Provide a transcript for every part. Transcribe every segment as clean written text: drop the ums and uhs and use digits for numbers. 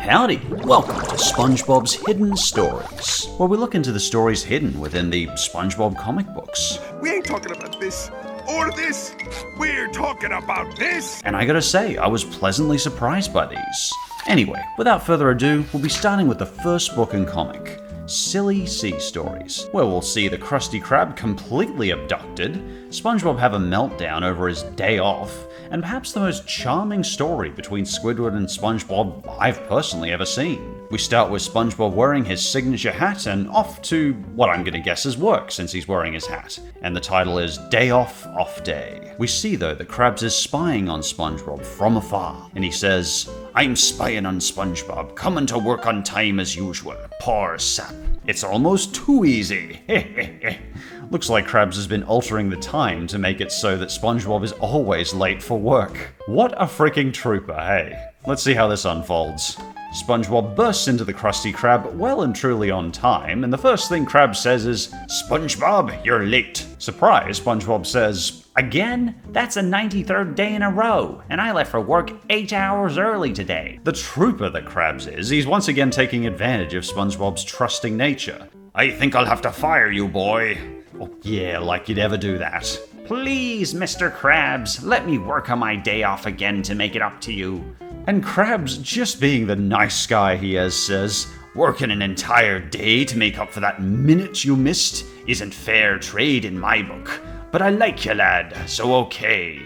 Howdy! Welcome to SpongeBob's Hidden Stories, where we look into the stories hidden within the SpongeBob comic books. We ain't talking about this or this. We're talking about this. And I gotta say, I was pleasantly surprised by these. Anyway, without further ado, we'll be starting with the first book and comic, Silly Sea Stories, where we'll see the Krusty Krab completely abducted, SpongeBob have a meltdown over his day off, and perhaps the most charming story between Squidward and SpongeBob I've personally ever seen. We start with SpongeBob wearing his signature hat and off to what I'm gonna guess is work since he's wearing his hat, and the title is Day Off, Off Day. We see though that Krabs is spying on SpongeBob from afar, and he says, "I'm spying on SpongeBob, coming to work on time as usual. Poor sap. It's almost too easy." Looks like Krabs has been altering the time to make it so that SpongeBob is always late for work. What a freaking trooper, hey? Let's see how this unfolds. SpongeBob bursts into the Krusty Krab well and truly on time, and the first thing Krabs says is, "SpongeBob, you're late." Surprised, SpongeBob says, "Again? That's the 93rd day in a row, and I left for work 8 hours early today." The trooper that Krabs is, he's once again taking advantage of SpongeBob's trusting nature. "I think I'll have to fire you, boy." Oh yeah, like you'd ever do that. "Please, Mr. Krabs, let me work on my day off again to make it up to you." And Krabs, just being the nice guy he is, says, "Working an entire day to make up for that minute you missed isn't fair trade in my book. But I like you, lad, so okay."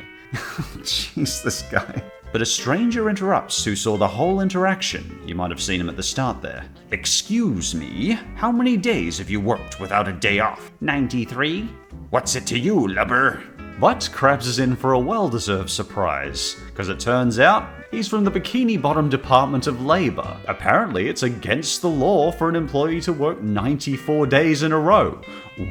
Jeez, this guy. But a stranger interrupts who saw the whole interaction. You might have seen him at the start there. "Excuse me, how many days have you worked without a day off?" 93. "What's it to you, lubber?" But Krabs is in for a well-deserved surprise, because it turns out he's from the Bikini Bottom Department of Labor. Apparently, it's against the law for an employee to work 94 days in a row.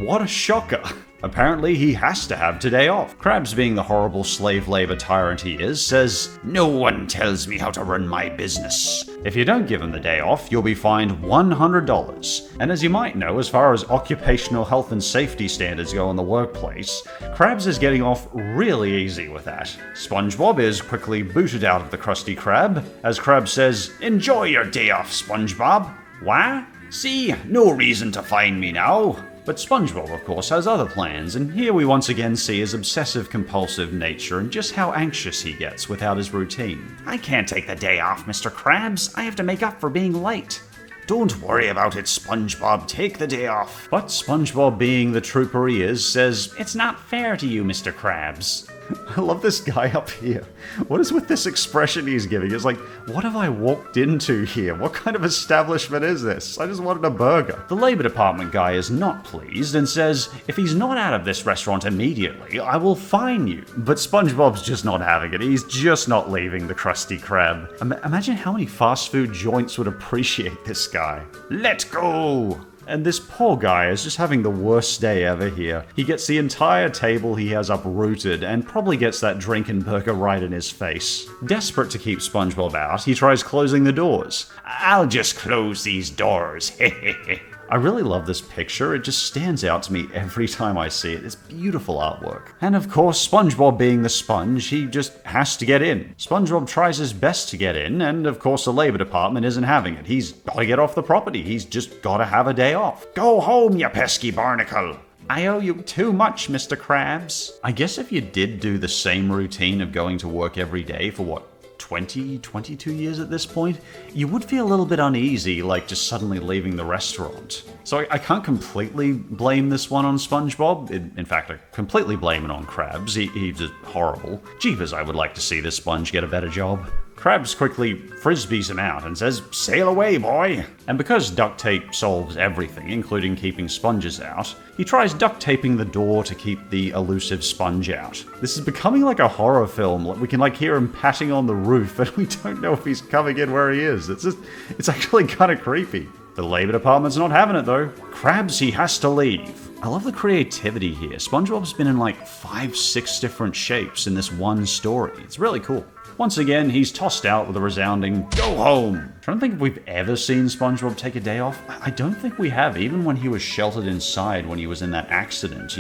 What a shocker. Apparently, he has to have today off. Krabs, being the horrible slave labor tyrant he is, says, "No one tells me how to run my business." If you don't give him the day off, you'll be fined $100. And as you might know, as far as occupational health and safety standards go in the workplace, Krabs is getting off really easy with that. SpongeBob is quickly booted out of the Krusty Krab, as Krabs says, "Enjoy your day off, SpongeBob." "What? See, no reason to fine me now." But SpongeBob, of course, has other plans, and here we once again see his obsessive-compulsive nature and just how anxious he gets without his routine. "I can't take the day off, Mr. Krabs. I have to make up for being late." "Don't worry about it, SpongeBob. Take the day off." But SpongeBob, being the trooper he is, says, "It's not fair to you, Mr. Krabs." I love this guy up here. What is with this expression he's giving? It's like, what have I walked into here? What kind of establishment is this? I just wanted a burger. The Labor Department guy is not pleased and says, "If he's not out of this restaurant immediately, I will fine you." But SpongeBob's just not having it. He's just not leaving the Krusty Krab. Imagine how many fast food joints would appreciate this guy. "Let go!" And this poor guy is just having the worst day ever here. He gets the entire table he has uprooted and probably gets that drink and burger right in his face. Desperate to keep SpongeBob out, he tries closing the doors. "I'll just close these doors, hehehe." I really love this picture. It just stands out to me every time I see it. It's beautiful artwork. And of course, SpongeBob being the sponge, he just has to get in. SpongeBob tries his best to get in, and of course the Labor Department isn't having it. He's gotta get off the property. He's just gotta have a day off. "Go home, you pesky barnacle." "I owe you too much, Mr. Krabs." I guess if you did do the same routine of going to work every day for what, 22 years at this point, you would feel a little bit uneasy, like just suddenly leaving the restaurant. So I can't completely blame this one on SpongeBob. In fact, I completely blame it on Krabs. He's just horrible. Jeepers, I would like to see this sponge get a better job. Krabs quickly frisbees him out and says, "Sail away, boy." And because duct tape solves everything, including keeping sponges out, he tries duct taping the door to keep the elusive sponge out. This is becoming like a horror film. We can hear him patting on the roof, and we don't know if he's coming in where he is. It's actually kind of creepy. The Labor Department's not having it though. Krabs, he has to leave. I love the creativity here. SpongeBob's been in 5-6 different shapes in this one story. It's really cool. Once again, he's tossed out with a resounding, "Go home." I'm trying to think if we've ever seen SpongeBob take a day off. I don't think we have, even when he was sheltered inside when he was in that accident.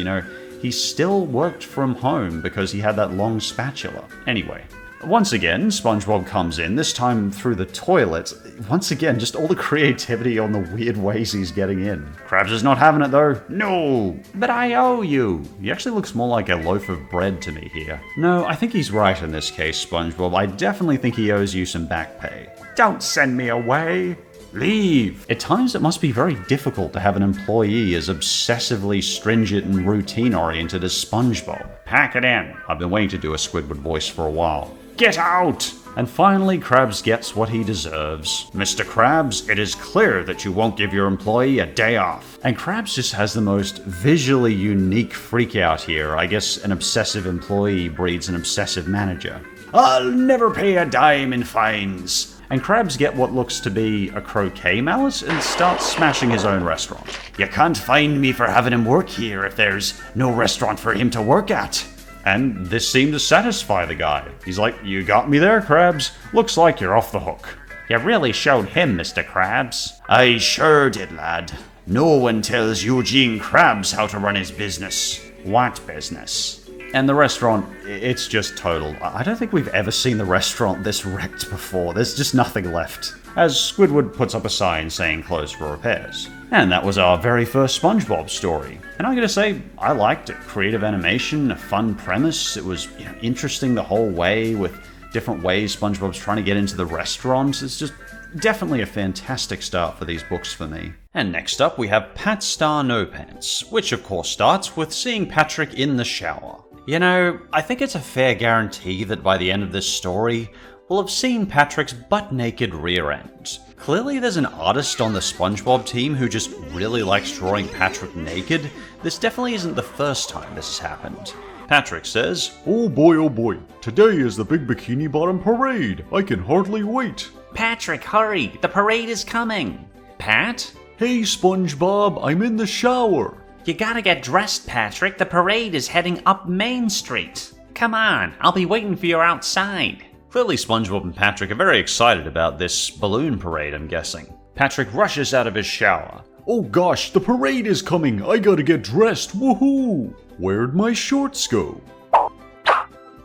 He still worked from home because he had that long spatula. Anyway, Once again, SpongeBob comes in, this time through the toilet. Once again, just all the creativity on the weird ways he's getting in. Krabs is not having it though. No, but I owe you. He actually looks more like a loaf of bread to me here. No, I think he's right in this case, SpongeBob. I definitely think he owes you some back pay. Don't send me away. Leave! At times it must be very difficult to have an employee as obsessively stringent and routine-oriented as SpongeBob. Pack it in. I've been waiting to do a Squidward voice for a while. Get out! And finally, Krabs gets what he deserves. Mr. Krabs, it is clear that you won't give your employee a day off. And Krabs just has the most visually unique freakout here. I guess an obsessive employee breeds an obsessive manager. I'll never pay a dime in fines. And Krabs get what looks to be a croquet mallet and starts smashing his own restaurant. You can't fine me for having him work here if there's no restaurant for him to work at. And this seemed to satisfy the guy. He's like, you got me there, Krabs. Looks like you're off the hook. You really showed him, Mr. Krabs. I sure did, lad. No one tells Eugene Krabs how to run his business. What business? And the restaurant, it's just total. I don't think we've ever seen the restaurant this wrecked before. There's just nothing left. As Squidward puts up a sign saying closed for repairs. And that was our very first SpongeBob story. And I'm gonna say, I liked it. Creative animation, a fun premise. It was interesting the whole way with different ways SpongeBob's trying to get into the restaurant. It's just definitely a fantastic start for these books for me. And next up we have Pat Star No Pants, which of course starts with seeing Patrick in the shower. You know, I think it's a fair guarantee that by the end of this story, we'll have seen Patrick's butt-naked rear end. Clearly there's an artist on the SpongeBob team who just really likes drawing Patrick naked. This definitely isn't the first time this has happened. Patrick says, oh boy, today is the Big Bikini Bottom Parade. I can hardly wait. Patrick, hurry, the parade is coming. Pat? Hey SpongeBob, I'm in the shower. You gotta get dressed, Patrick. The parade is heading up Main Street. Come on, I'll be waiting for you outside. Clearly SpongeBob and Patrick are very excited about this balloon parade, I'm guessing. Patrick rushes out of his shower. Oh gosh, the parade is coming. I gotta get dressed. Woohoo! Where'd my shorts go?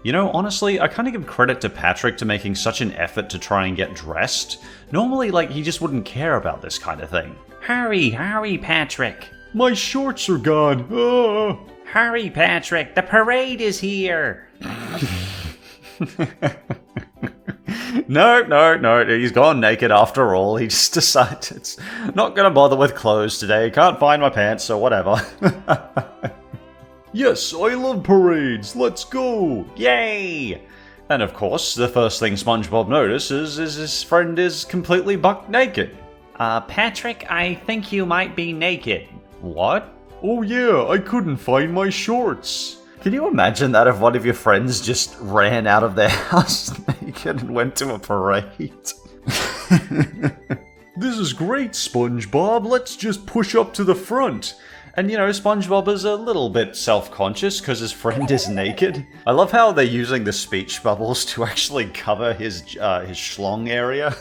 You know, honestly, I kind of give credit to Patrick to making such an effort to try and get dressed. Normally, he just wouldn't care about this kind of thing. Hurry, Patrick. My shorts are gone. Ah. Hurry, Patrick. The parade is here. No. He's gone naked after all. He just decided it's not going to bother with clothes today. Can't find my pants, so whatever. Yes, I love parades. Let's go. Yay! And of course, the first thing SpongeBob notices is his friend is completely buck naked. Patrick, I think you might be naked. What? Oh yeah, I couldn't find my shorts. Can you imagine that if one of your friends just ran out of their house naked and went to a parade? This is great, SpongeBob. Let's just push up to the front. And SpongeBob is a little bit self-conscious because his friend is naked. I love how they're using the speech bubbles to actually cover his schlong area.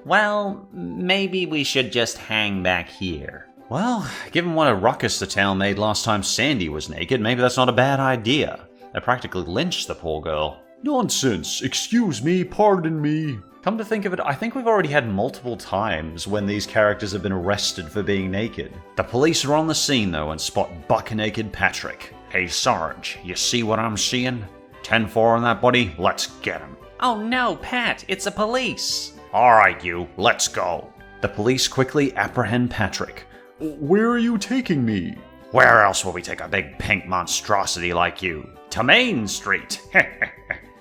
Well, maybe we should just hang back here. Well, given what a ruckus the town made last time Sandy was naked, maybe that's not a bad idea. They practically lynched the poor girl. Nonsense! Excuse me, pardon me. Come to think of it, I think we've already had multiple times when these characters have been arrested for being naked. The police are on the scene though and spot buck-naked Patrick. Hey Sarge, you see what I'm seeing? 10-4 on that, buddy? Let's get him. Oh no, Pat, it's the police. Alright you, let's go. The police quickly apprehend Patrick. Where are you taking me? Where else will we take a big pink monstrosity like you? To Main Street!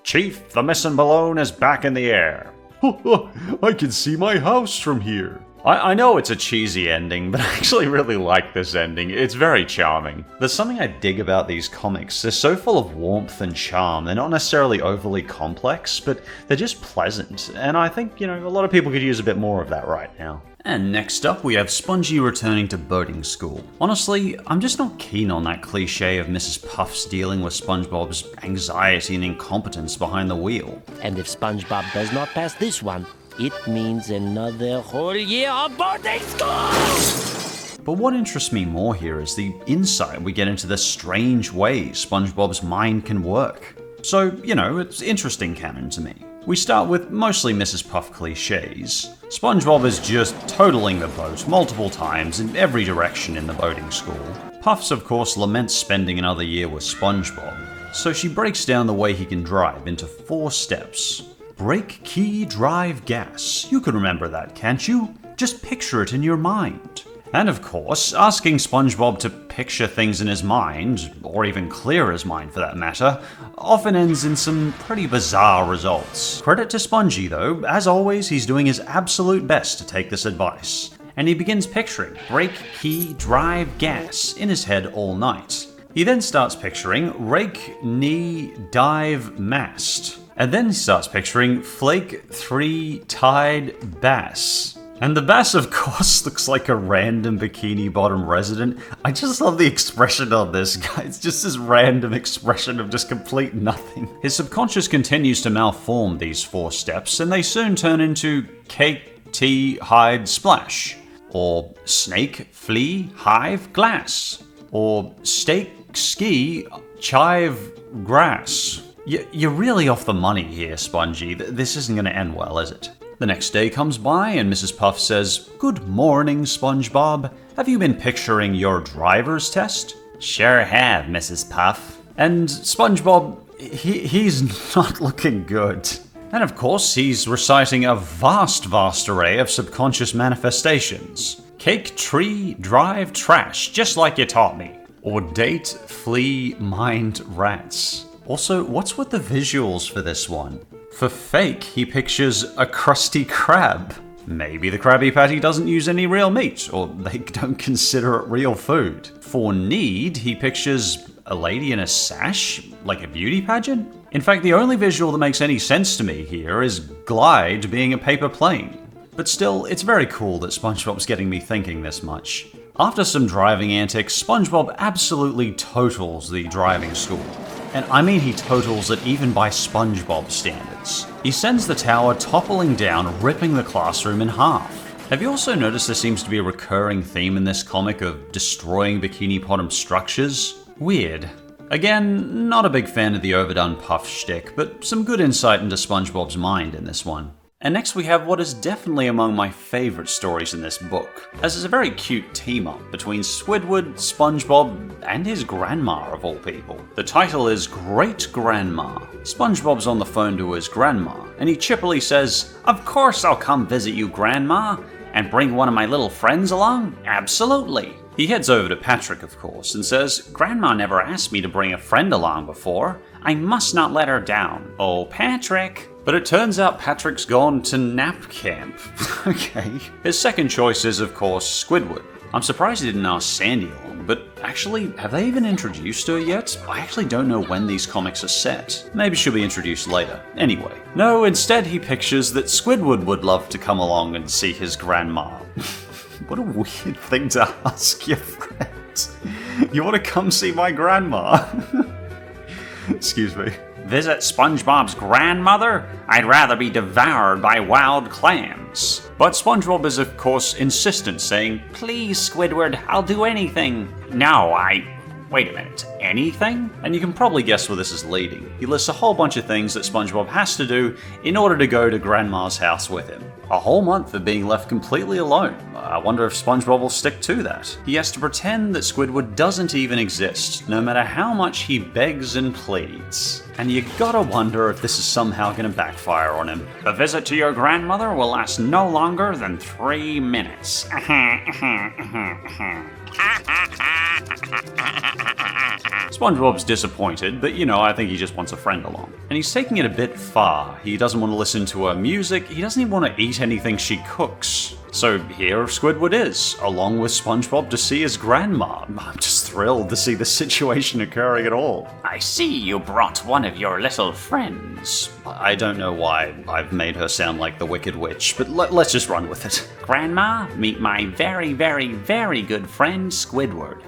Chief, the missing balloon is back in the air. I can see my house from here. I know it's a cheesy ending, but I actually really like this ending. It's very charming. There's something I dig about these comics. They're so full of warmth and charm. They're not necessarily overly complex, but they're just pleasant. And I think, a lot of people could use a bit more of that right now. And next up, we have Spongy returning to boating school. Honestly, I'm just not keen on that cliche of Mrs. Puffs dealing with SpongeBob's anxiety and incompetence behind the wheel. And if SpongeBob does not pass this one, it means another whole year of boating school! But what interests me more here is the insight we get into the strange ways SpongeBob's mind can work. So, it's interesting canon to me. We start with mostly Mrs. Puff cliches. SpongeBob is just totaling the boat multiple times in every direction in the boating school. Puffs, of course, laments spending another year with SpongeBob, so she breaks down the way he can drive into 4 steps. Brake, key, drive, gas. You can remember that, can't you? Just picture it in your mind. And of course, asking SpongeBob to picture things in his mind, or even clear his mind for that matter, often ends in some pretty bizarre results. Credit to Spongy though, as always he's doing his absolute best to take this advice. And he begins picturing brake, key, drive, gas in his head all night. He then starts picturing rake, knee, dive, mast. And then he starts picturing flake, 3, tide, bass. And the bass, of course, looks like a random Bikini Bottom resident. I just love the expression on this guy. It's just this random expression of just complete nothing. His subconscious continues to malform these 4 steps, and they soon turn into cake, tea, hide, splash. Or snake, flea, hive, glass. Or steak, ski, chive, grass. You're really off the money here, Spongy. This isn't going to end well, is it? The next day comes by and Mrs. Puff says, "Good morning, SpongeBob. Have you been picturing your driver's test?" Sure have, Mrs. Puff. And SpongeBob, he's not looking good. And of course, he's reciting a vast array of subconscious manifestations. Cake, tree, drive, trash, just like you taught me. Or date, flea, mind, rats. Also, what's with the visuals for this one? For fake, he pictures a Krusty Krab. Maybe the Krabby Patty doesn't use any real meat, or they don't consider it real food. For need, he pictures a lady in a sash, like a beauty pageant. In fact, the only visual that makes any sense to me here is Glide being a paper plane. But still, it's very cool that SpongeBob's getting me thinking this much. After some driving antics, SpongeBob absolutely totals the driving school. And I mean he totals it even by SpongeBob standards. He sends the tower toppling down, ripping the classroom in half. Have you also noticed there seems to be a recurring theme in this comic of destroying Bikini Bottom structures? Weird. Again, not a big fan of the overdone Puff shtick, but some good insight into SpongeBob's mind in this one. And next we have what is definitely among my favourite stories in this book, as it's a very cute team-up between Squidward, SpongeBob, and his grandma of all people. The title is Great Grandma. SpongeBob's on the phone to his grandma, and he chippily says, "Of course I'll come visit you, Grandma, and bring one of my little friends along? Absolutely." He heads over to Patrick, of course, and says, "Grandma never asked me to bring a friend along before. I must not let her down. Oh, Patrick." But it turns out Patrick's gone to nap camp. Okay. His second choice is, of course, Squidward. I'm surprised he didn't ask Sandy along, but actually, have they even introduced her yet? I actually don't know when these comics are set. Maybe she'll be introduced later. Anyway. No, instead he pictures that Squidward would love to come along and see his grandma. What a weird thing to ask your friend. You want to come see my grandma? Excuse me. Visit SpongeBob's grandmother? I'd rather be devoured by wild clams. But SpongeBob is of course insistent, saying, "Please, Squidward, I'll do anything." "No, Wait a minute, anything?" And you can probably guess where this is leading. He lists a whole bunch of things that SpongeBob has to do in order to go to Grandma's house with him. A whole month of being left completely alone. I wonder if SpongeBob will stick to that. He has to pretend that Squidward doesn't even exist, no matter how much he begs and pleads. And you gotta wonder if this is somehow gonna backfire on him. "The visit to your grandmother will last no longer than 3 minutes. SpongeBob's disappointed, but I think he just wants a friend along. And he's taking it a bit far. He doesn't want to listen to her music, he doesn't even want to eat anything she cooks. So here Squidward is, along with SpongeBob to see his grandma. I'm just thrilled to see this situation occurring at all. "I see you brought one of your little friends." I don't know why I've made her sound like the Wicked Witch, but let's just run with it. "Grandma, meet my very, very, very good friend Squidward."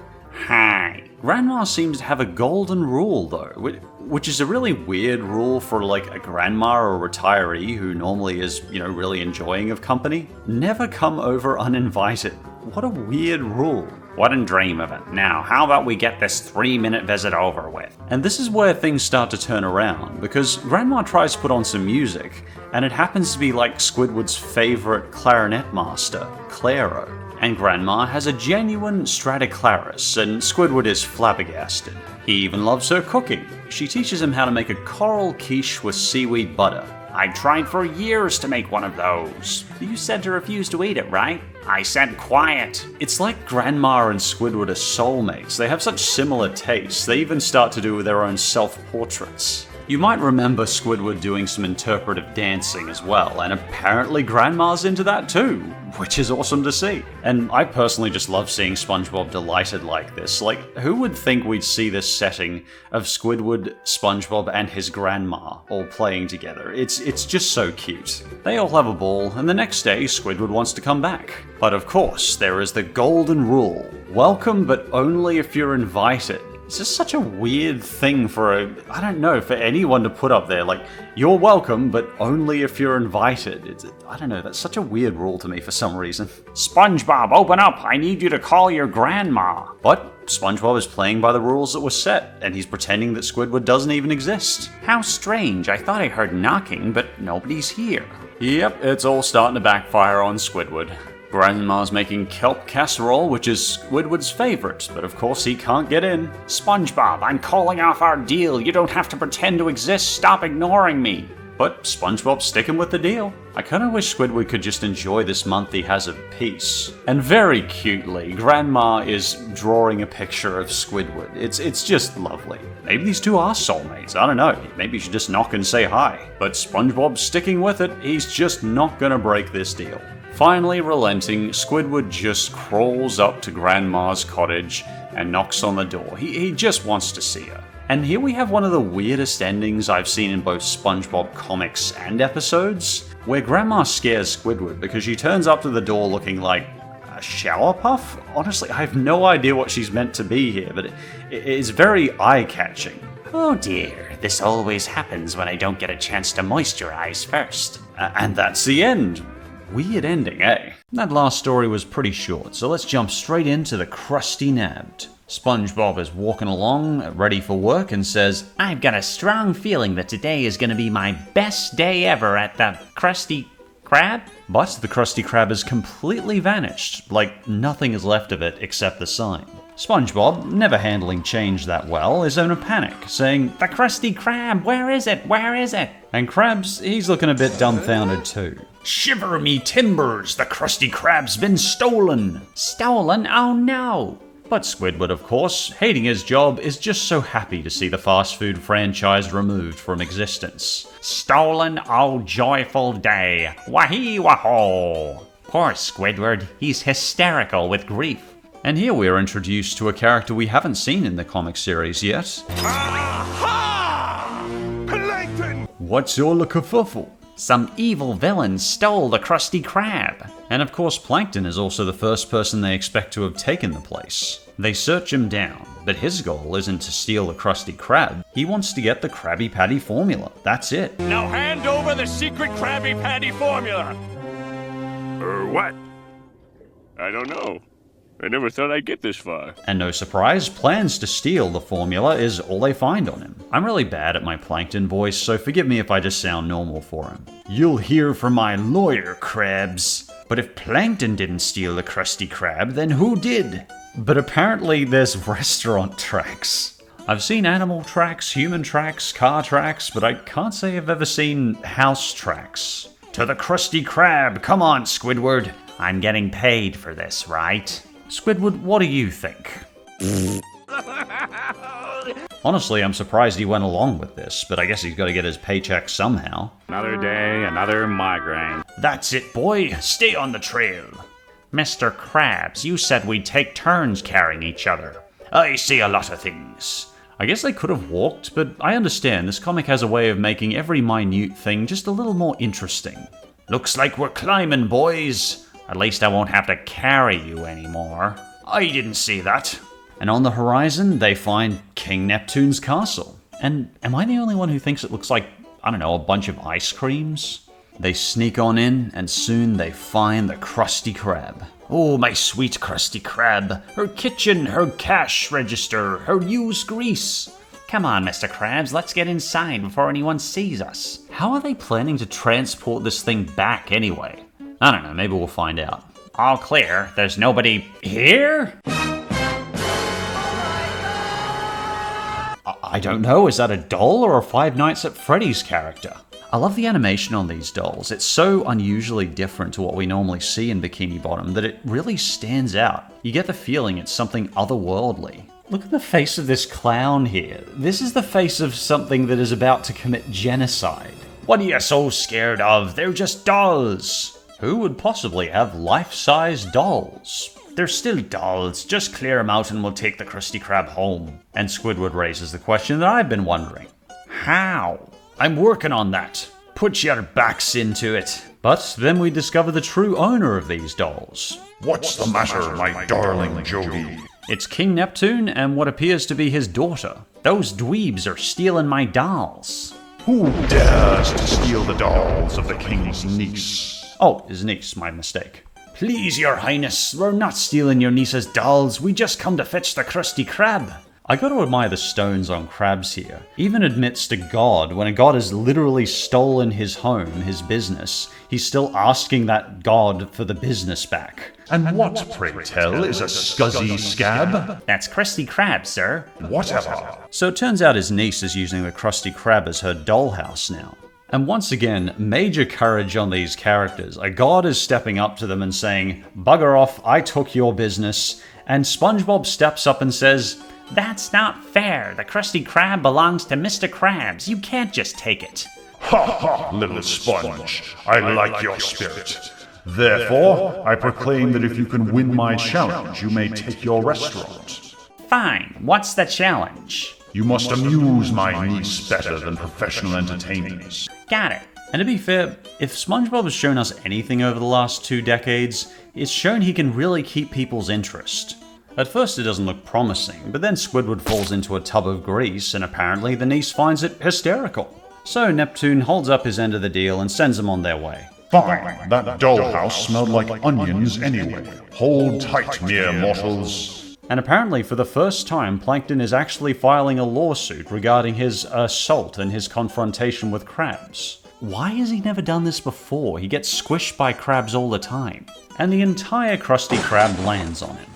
"Hi." Grandma seems to have a golden rule though, which is a really weird rule for like a grandma or a retiree who normally is, really enjoying of company. Never come over uninvited. What a weird rule. Wouldn't dream of it. Now, how about we get this 3-minute visit over with? And this is where things start to turn around, because Grandma tries to put on some music, and it happens to be like Squidward's favourite clarinet master, Claro. And Grandma has a genuine Stradiclaris, and Squidward is flabbergasted. He even loves her cooking. She teaches him how to make a coral quiche with seaweed butter. I tried for years to make one of those. You said to refuse to eat it, right? I said quiet. It's like Grandma and Squidward are soulmates. They have such similar tastes. They even start to do their own self-portraits. You might remember Squidward doing some interpretive dancing as well, and apparently Grandma's into that too, which is awesome to see. And I personally just love seeing SpongeBob delighted like this. Like, who would think we'd see this setting of Squidward, SpongeBob, and his grandma all playing together? It's just so cute. They all have a ball, and the next day Squidward wants to come back. But of course, there is the golden rule. Welcome, but only if you're invited. It's just such a weird thing for anyone to put up there. Like, you're welcome, but only if you're invited. That's such a weird rule to me for some reason. SpongeBob, open up! I need you to call your grandma. But SpongeBob is playing by the rules that were set, and he's pretending that Squidward doesn't even exist. How strange. I thought I heard knocking, but nobody's here. Yep, it's all starting to backfire on Squidward. Grandma's making kelp casserole, which is Squidward's favorite, but of course he can't get in. SpongeBob, I'm calling off our deal. You don't have to pretend to exist. Stop ignoring me. But SpongeBob's sticking with the deal. I kinda wish Squidward could just enjoy this month he has of peace. And very cutely, Grandma is drawing a picture of Squidward. It's just lovely. Maybe these two are soulmates, I don't know. Maybe you should just knock and say hi. But SpongeBob's sticking with it. He's just not gonna break this deal. Finally relenting, Squidward just crawls up to Grandma's cottage and knocks on the door. He just wants to see her. And here we have one of the weirdest endings I've seen in both SpongeBob comics and episodes, where Grandma scares Squidward because she turns up to the door looking like a shower puff? Honestly, I have no idea what she's meant to be here, but it is very eye-catching. Oh dear, this always happens when I don't get a chance to moisturize first. And that's the end. Weird ending, eh? That last story was pretty short, so let's jump straight into the Krusty Nabbed. SpongeBob is walking along, ready for work, and says, I've got a strong feeling that today is going to be my best day ever at the Krusty Krab? But the Krusty Krab has completely vanished, like nothing is left of it except the sign. SpongeBob, never handling change that well, is in a panic, saying, The Krusty Krab, where is it? Where is it? And Krabs, he's looking a bit dumbfounded too. Shiver me timbers, the Krusty Krab's been stolen! Stolen? Oh no! But Squidward, of course, hating his job, is just so happy to see the fast food franchise removed from existence. Stolen, oh joyful day! Wahee waho! Poor Squidward, he's hysterical with grief. And here we are introduced to a character we haven't seen in the comic series yet. Aha! Plankton! What's your kerfuffle? Some evil villain stole the Krusty Krab. And of course, Plankton is also the first person they expect to have taken the place. They search him down, but his goal isn't to steal the Krusty Krab. He wants to get the Krabby Patty formula. That's it. Now hand over the secret Krabby Patty formula! What? I don't know. I never thought I'd get this far. And no surprise, plans to steal the formula is all they find on him. I'm really bad at my Plankton voice, so forgive me if I just sound normal for him. You'll hear from my lawyer, Krabs. But if Plankton didn't steal the Krusty Krab, then who did? But apparently there's restaurant tracks. I've seen animal tracks, human tracks, car tracks, but I can't say I've ever seen house tracks. To the Krusty Krab, come on, Squidward. I'm getting paid for this, right? Squidward, what do you think? Honestly, I'm surprised he went along with this, but I guess he's got to get his paycheck somehow. Another day, another migraine. That's it, boy. Stay on the trail. Mr. Krabs, you said we'd take turns carrying each other. I say a lot of things. I guess they could have walked, but I understand this comic has a way of making every minute thing just a little more interesting. Looks like we're climbing, boys. At least I won't have to carry you anymore. I didn't say that. And on the horizon, they find King Neptune's castle. And am I the only one who thinks it looks like, I don't know, a bunch of ice creams? They sneak on in, and soon they find the Krusty Krab. Oh, my sweet Krusty Krab. Her kitchen, her cash register, her used grease. Come on, Mr. Krabs, let's get inside before anyone sees us. How are they planning to transport this thing back anyway? I don't know, maybe we'll find out. All clear, there's nobody here? I don't know, is that a doll or a Five Nights at Freddy's character? I love the animation on these dolls. It's so unusually different to what we normally see in Bikini Bottom that it really stands out. You get the feeling it's something otherworldly. Look at the face of this clown here. This is the face of something that is about to commit genocide. What are you so scared of? They're just dolls. Who would possibly have life-size dolls? They're still dolls. Just clear them out and we'll take the Krusty Krab home. And Squidward raises the question that I've been wondering. How? I'm working on that. Put your backs into it. But then we discover the true owner of these dolls. What's the matter, my darling Jody? It's King Neptune and what appears to be his daughter. Those dweebs are stealing my dolls. Who dares to steal the dolls of the king's niece? Oh, his niece, my mistake. Please, your highness, we're not stealing your niece's dolls. We just come to fetch the Krusty Krab. I got to admire the stones on Krabs here. Even admits to God, when a god has literally stolen his home, his business, he's still asking that god for the business back. And what, pray tell, is a scuzzy scab? That's Krusty Krab, sir. Whatever. So it turns out his niece is using the Krusty Krab as her dollhouse now. And once again, major courage on these characters. A god is stepping up to them and saying, "Bugger off, I took your business." And SpongeBob steps up and says, "That's not fair. The Krusty Krab belongs to Mr. Krabs. You can't just take it." Ha ha, little sponge. I like your spirit. Therefore, I proclaim that if you can win my challenge, you may take your restaurant. Fine. What's the challenge? You must amuse my niece better than professional entertainers. Got it. And to be fair, if SpongeBob has shown us anything over the last 2 decades, it's shown he can really keep people's interest. At first it doesn't look promising, but then Squidward falls into a tub of grease and apparently the niece finds it hysterical. So Neptune holds up his end of the deal and sends them on their way. Fine, that dollhouse smelled like onions anyway. Hold tight, mere mortals. And apparently for the first time, Plankton is actually filing a lawsuit regarding his assault and his confrontation with Krabs. Why has he never done this before? He gets squished by Krabs all the time. And the entire Krusty Krab lands on him.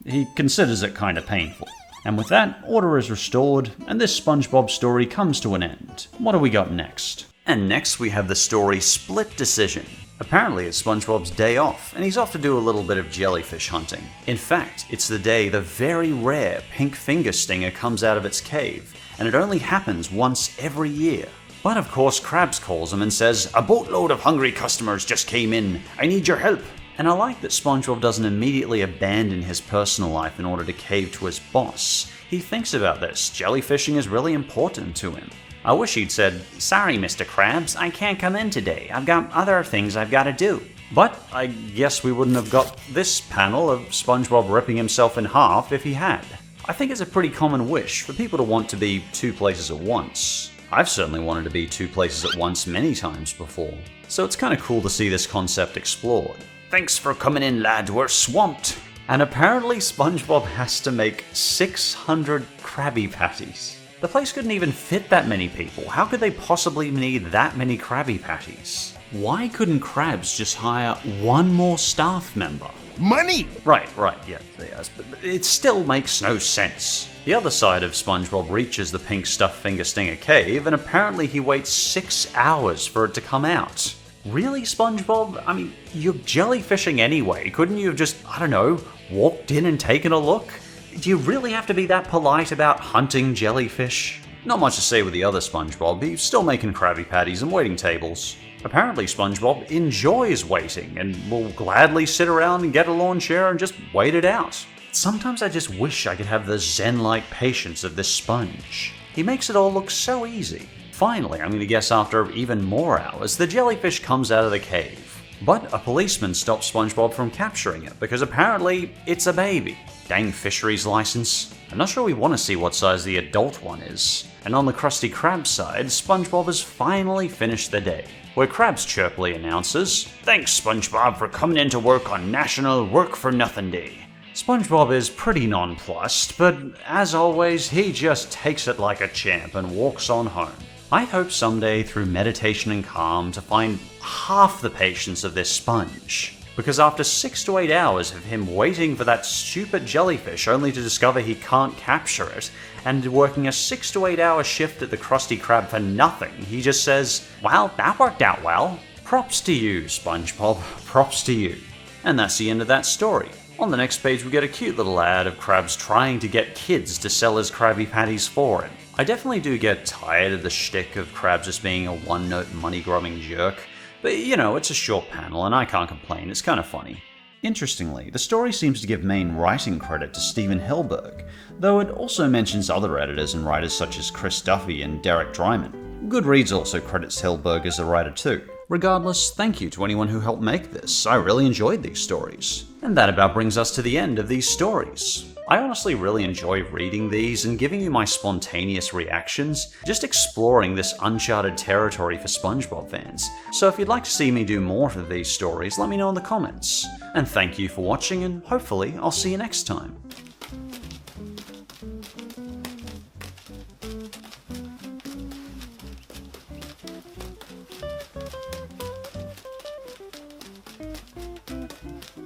He considers it kinda painful. And with that, order is restored, and this SpongeBob story comes to an end. What do we got next? And next we have the story Split Decision. Apparently it's SpongeBob's day off, and he's off to do a little bit of jellyfish hunting. In fact, it's the day the very rare pink finger stinger comes out of its cave, and it only happens once every year. But of course Krabs calls him and says, "A boatload of hungry customers just came in. I need your help." And I like that SpongeBob doesn't immediately abandon his personal life in order to cave to his boss. He thinks about this. Jellyfishing is really important to him. I wish he'd said, "Sorry, Mr. Krabs, I can't come in today. I've got other things I've got to do." But I guess we wouldn't have got this panel of SpongeBob ripping himself in half if he had. I think it's a pretty common wish for people to want to be 2 places at once. I've certainly wanted to be 2 places at once many times before. So it's kind of cool to see this concept explored. "Thanks for coming in, lad, we're swamped." And apparently SpongeBob has to make 600 Krabby Patties. The place couldn't even fit that many people. How could they possibly need that many Krabby Patties? Why couldn't Krabs just hire 1 more staff member? Money! Right, yes, but it still makes no sense. The other side of SpongeBob reaches the pink stuffed finger stinger cave, and apparently he waits 6 hours for it to come out. Really, SpongeBob? I mean, you're jellyfishing anyway. Couldn't you have just, I don't know, walked in and taken a look? Do you really have to be that polite about hunting jellyfish? Not much to say with the other SpongeBob. He's still making Krabby Patties and waiting tables. Apparently SpongeBob enjoys waiting and will gladly sit around and get a lawn chair and just wait it out. Sometimes I just wish I could have the zen-like patience of this sponge. He makes it all look so easy. Finally, I'm going to guess after even more hours, the jellyfish comes out of the cave. But a policeman stops SpongeBob from capturing it because apparently it's a baby. Dang fisheries license. I'm not sure we want to see what size the adult one is. And on the Krusty Krab side, SpongeBob has finally finished the day. where Krabs chirpily announces, "Thanks, SpongeBob, for coming into work on National Work for Nothing Day." SpongeBob is pretty nonplussed, but as always, he just takes it like a champ and walks on home. I hope someday, through meditation and calm, to find half the patience of this sponge. Because after 6 to 8 hours of him waiting for that stupid jellyfish only to discover he can't capture it, and working a 6 to 8 hour shift at the Krusty Krab for nothing, he just says, "Well, that worked out well." Props to you, SpongeBob. Props to you. And that's the end of that story. On the next page we get a cute little ad of Krabs trying to get kids to sell his Krabby Patties for him. I definitely do get tired of the shtick of Krabs just being a one-note money-grubbing jerk, but you know, it's a short panel and I can't complain, it's kind of funny. Interestingly, the story seems to give main writing credit to Stephen Hilberg, though it also mentions other editors and writers such as Chris Duffy and Derek Dryman. Goodreads also credits Hilberg as a writer too. Regardless, thank you to anyone who helped make this. I really enjoyed these stories. And that about brings us to the end of these stories. I honestly really enjoy reading these and giving you my spontaneous reactions, just exploring this uncharted territory for SpongeBob fans. So if you'd like to see me do more of these stories, let me know in the comments. And thank you for watching, and hopefully I'll see you next time.